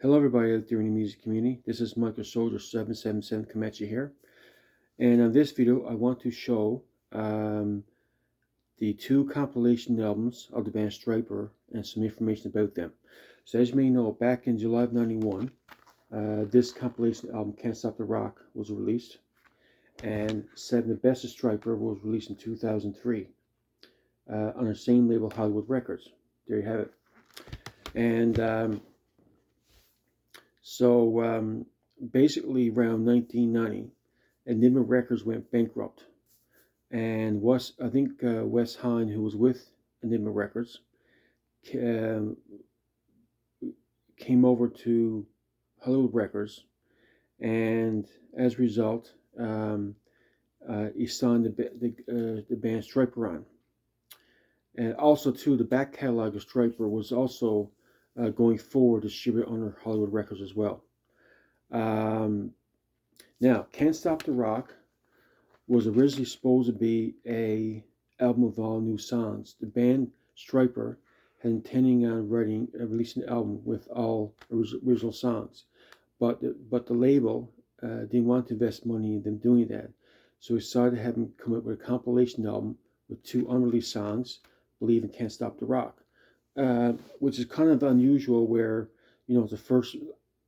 Hello everybody out there in the music community. This is Michael Soldier 777 coming at you here. And on this video I want to show the two compilation albums of the band Stryper and some information about them. So as you may know, back in July of 91, this compilation album Can't Stop the Rock was released, and Seven the Best of Stryper was released in 2003 on the same label, Hollywood Records. There you have it. And So basically around 1990, Enigma Records went bankrupt, and I think Wes Hine, who was with Enigma Records, came over to Hollywood Records, and as a result, he signed the band Stryper on. And also, too, the back catalog of Stryper was also going forward distributed under Hollywood Records as well. Now, Can't Stop the Rock was originally supposed to be a album of all new songs. The band Stryper had intending on releasing an album with all original songs, but the label didn't want to invest money in them doing that, so we decided to have them come up with a compilation album with two unreleased songs, Believe and Can't Stop the Rock. Which is kind of unusual, where it's the first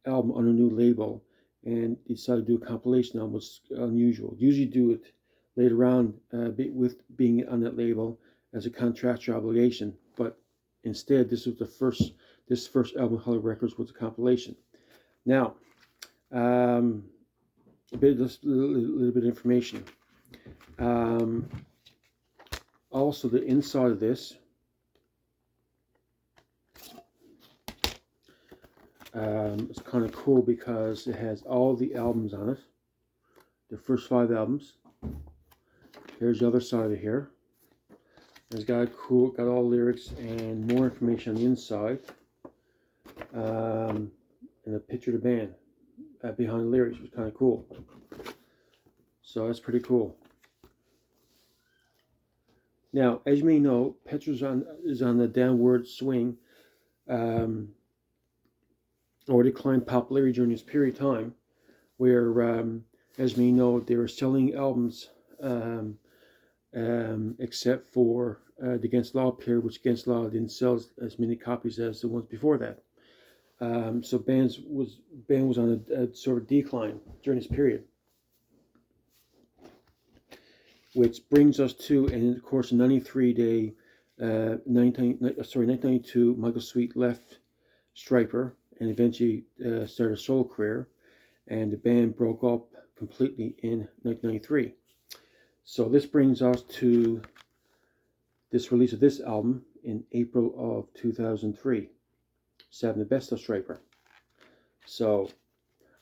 album on a new label, and decided to do a compilation album was unusual. Usually do it later on with being on that label as a contractual obligation, but instead this first album, Hollywood Records, was a compilation. Now, a little bit of information. Also, the inside of this. It's kind of cool because it has all the albums on it, the first 5 albums. Here's the other side of it here. It's got all lyrics and more information on the inside, and a picture of the band behind the lyrics, which is kind of cool. So that's pretty cool. Now, as you may know, Petra is on the downward swing, or declined popularity during this period of time, where, as we know, they were selling albums, except for the Against Law period, which Against Law didn't sell as many copies as the ones before that. So band was on a sort of decline during this period, which brings us to, and of course, in 1992, Michael Sweet left Stryper and eventually started a solo career, and the band broke up completely in 1993. So this brings us to this release of this album in April of 2003, Seven the Best of Stryper, so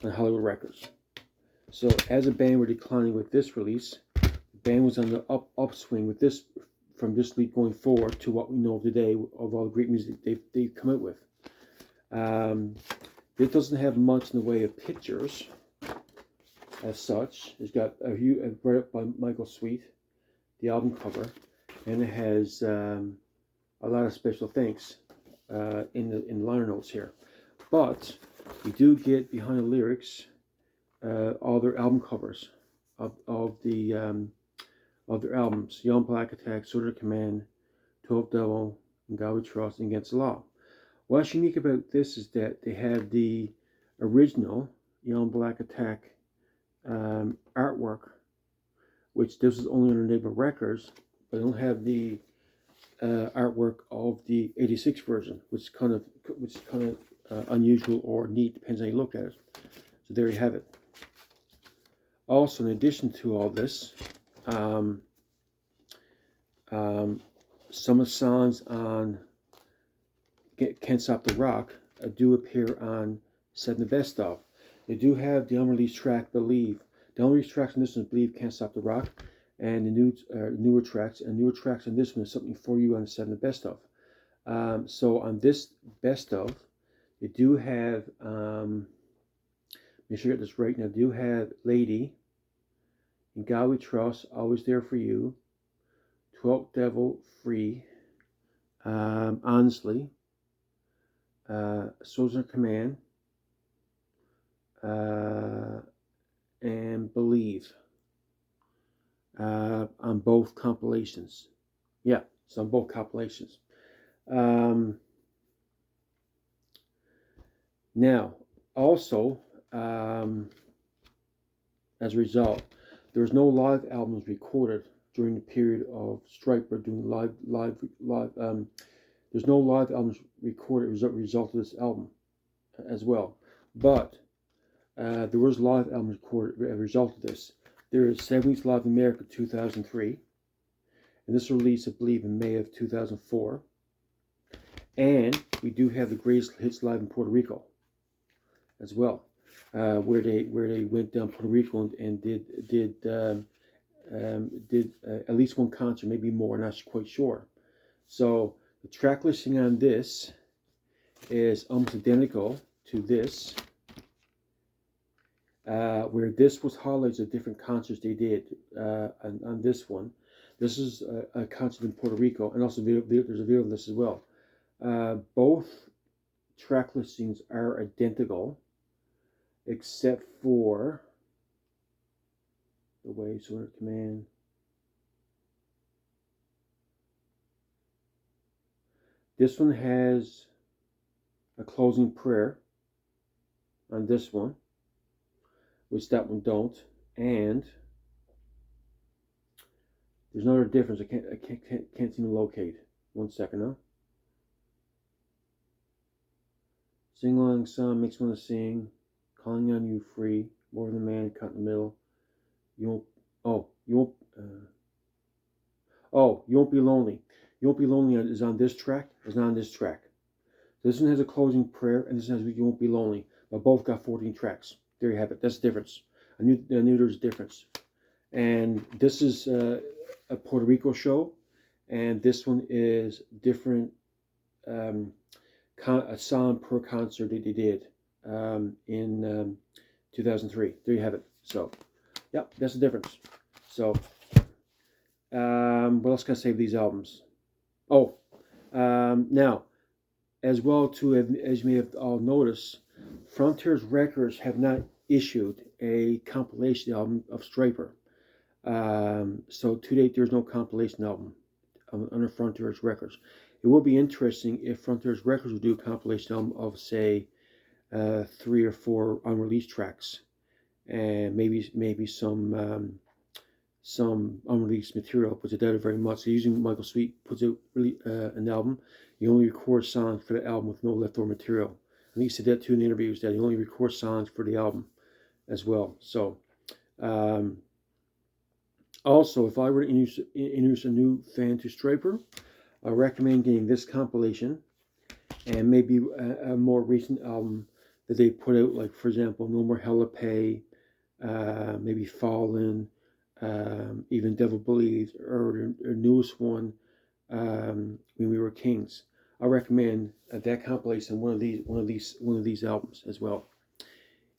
on Hollywood Records. So as a band, we're declining with this release. The band was on the upswing with this, from this week going forward to what we know today of all the great music they've come out with. It doesn't have much in the way of pictures as such. It's got right up by Michael Sweet, the album cover, and it has a lot of special thanks in the liner notes here. But we do get behind the lyrics all their album covers of their albums: Young Black Attack, Soldier Command, 12 Devil, and God We Trust, and Against the Law. What's unique about this is that they have the original Young Black Attack artwork, which this is only under Enigma Records, but they don't have the artwork of the '86 version, which is kind of unusual or neat, depends on how you look at it. So there you have it. Also, in addition to all this, some of the songs on Can't Stop the Rock do appear on Seven the Best of. They do have the unreleased track Believe. The unreleased tracks on this one is Believe, Can't Stop the Rock, and the newer tracks on this one is Something For You on the Seven the Best of. So on this Best of, they do have, make sure I get this right now, they do have Lady, In God We Trust, Always There For You, 12th Devil, Free, Honestly, Soldier Command, and Believe on both compilations. Yeah, it's on both compilations. Now, also, as a result, there's no live albums recorded during the period of Stryper doing live. There's no live albums recorded as a result of this album as well. But there was live albums recorded as a result of this. There is 7 Weeks Live in America 2003. And this was released, I believe, in May of 2004. And we do have the Greatest Hits Live in Puerto Rico as well, where they went down Puerto Rico and did at least one concert, maybe more, not quite sure. So the track listing on this is almost identical to this, where this was highlights of different concerts they did on this one. This is a concert in Puerto Rico, and also there's a video of this as well. Both track listings are identical, except for the way sort of command. This one has a closing prayer on this one, which that one don't, and there's another difference I can't seem to locate. 1 second now. Sing along song makes one to sing. Calling on you free. More than man cut in the middle. You won't be lonely. You won't be lonely is on this track. It's not on this track. This one has a closing prayer, and this one has You Won't Be Lonely. But both got 14 tracks. There you have it. That's the difference. I knew there was a difference. And this is a Puerto Rico show, and this one is different. A song per concert that they did in 2003. There you have it. So, yeah, that's the difference. So, what else can I say of these albums? Oh, now, as well too, as you may have all noticed, Frontiers Records have not issued a compilation album of Stryper. So to date, there's no compilation album under Frontiers Records. It will be interesting if Frontiers Records would do a compilation album of, say, 3 or 4 unreleased tracks, and maybe some unreleased material, which I doubt it very much. So usually Michael Sweet puts out an album, he only records songs for the album with no leftover material. I think he said that too in the interviews, that he only records songs for the album as well. So, also, if I were to introduce a new fan to Stryper, I recommend getting this compilation and maybe a more recent album that they put out, like, for example, No More Hella Pay, maybe Fallen, even Devil Believes, or their newest one, When We Were Kings. I recommend that compilation, one of these albums as well.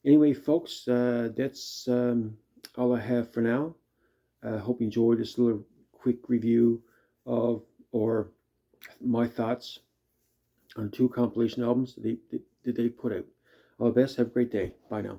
Anyway, folks, that's all I have for now. I hope you enjoyed this little quick review of, or my thoughts on 2 compilation albums that they put out. All the best. Have a great day. Bye now.